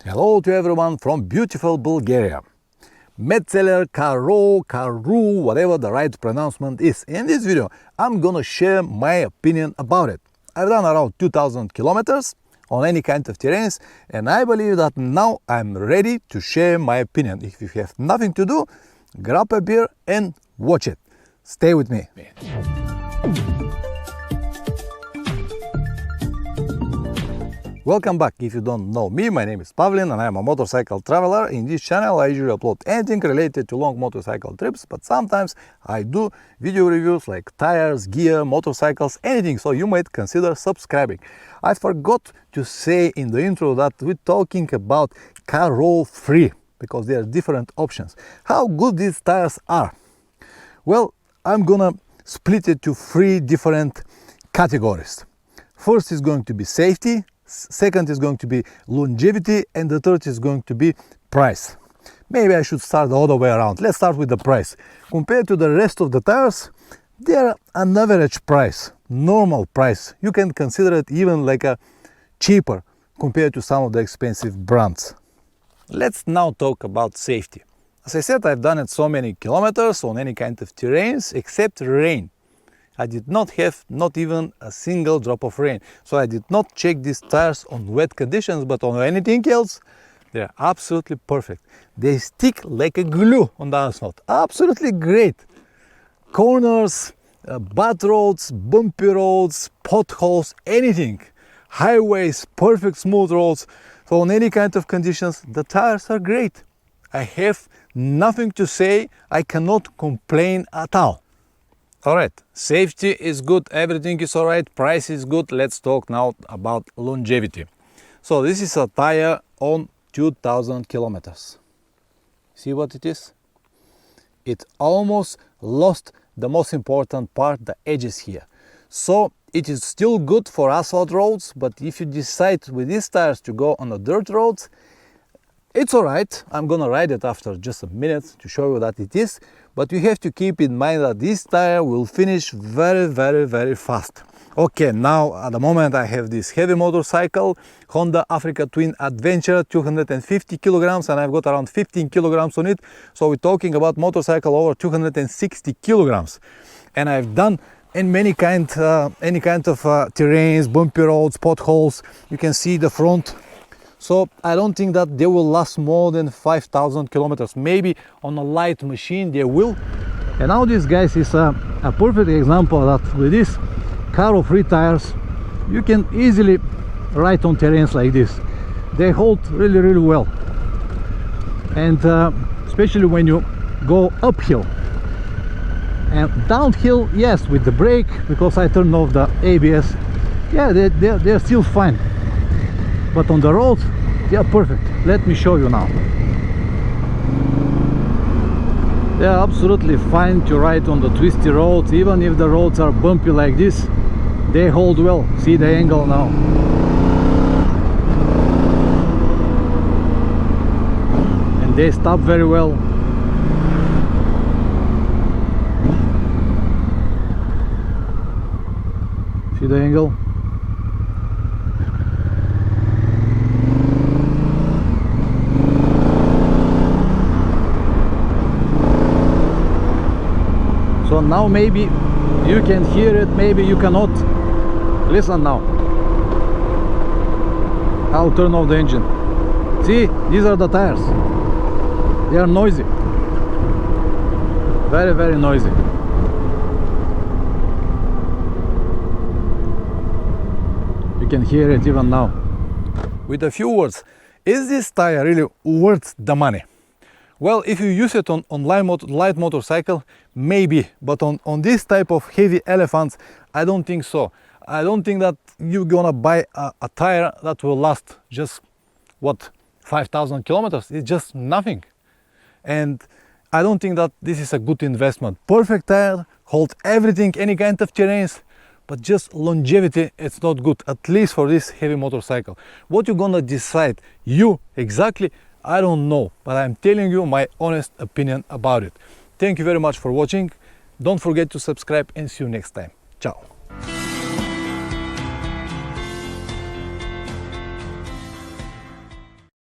Hello to everyone from beautiful Bulgaria. Metzeler Karoo, whatever the right pronouncement is. In this video, I'm gonna share my opinion about it. I've done around 2000 kilometers on any kind of terrains, and I believe that now I'm ready to share my opinion. If you have nothing to do, grab a beer and watch it. Stay with me. Welcome back. If you don't know me, my name is Pavlin and I'm a motorcycle traveler. In this channel I usually upload anything related to long motorcycle trips, but sometimes I do video reviews like tires, gear, motorcycles, anything, so you might consider subscribing. I forgot to say in the intro that we're talking about Karoo 3 because there are different options. How good these tires are? Well, I'm gonna split it to three different categories. First is going to be safety, second is going to be longevity, and the third is going to be price. Maybe I should start the other way around. Let's start with the price. Compared to the rest of the tires, they're an average price, normal price. You can consider it even like a cheaper compared to some of the expensive brands. Let's now talk about safety. As I said, I've done it so many kilometers on any kind of terrains except rain. I did not have not even a single drop of rain. So I did not check these tires on wet conditions, but on anything else, they're absolutely perfect. They stick like a glue on the asphalt. Absolutely great. Corners, bad roads, bumpy roads, potholes, anything. Highways, perfect smooth roads. So on any kind of conditions, the tires are great. I have nothing to say. I cannot complain at all. Alright, safety is good, everything is alright, price is good. Let's talk now about longevity. So this is a tire on 2000 kilometers. See what it is? It almost lost the most important part, the edges here. So it is still good for asphalt roads, but if you decide with these tires to go on the dirt roads, it's alright. I'm gonna ride it after just a minute to show you that it is. But you have to keep in mind that this tire will finish very fast. Okay, now at the moment I have this heavy motorcycle, Honda Africa Twin Adventure, 250 kilograms, and I've got around 15 kilograms on it. So we're talking about motorcycle over 260 kilograms. And I've done in any kind of terrains, bumpy roads, potholes. You can see the front. So I don't think that they will last more than 5,000 kilometers. Maybe on a light machine they will. And now this, guys, is a perfect example that with these Karoo 3 tires, you can easily ride on terrains like this. They hold really well. And especially when you go uphill. And downhill, yes, with the brake, because I turned off the ABS, yeah, they're still fine. But on the road, they are perfect. Let me show you now. They are absolutely fine to ride on the twisty roads. Even if the roads are bumpy like this, they hold well. See the angle now. And they stop very well. See the angle? So now maybe you can hear it, maybe you cannot. Listen now. I'll turn off the engine. See, these are the tires. They are noisy. Very noisy. You can hear it even now. With a few words, is this tire really worth the money? Well, if you use it on light motorcycle, maybe, but on this type of heavy elephants, I don't think so. I don't think that you're gonna buy a tire that will last just, what, 5,000 kilometers? It's just nothing. And I don't think that this is a good investment. Perfect tire, hold everything, any kind of terrains, but just longevity, it's not good, at least for this heavy motorcycle. What you're gonna decide, you exactly, I don't know, but I'm telling you my honest opinion about it. Thank you very much for watching. Don't forget to subscribe and see you next time. Ciao.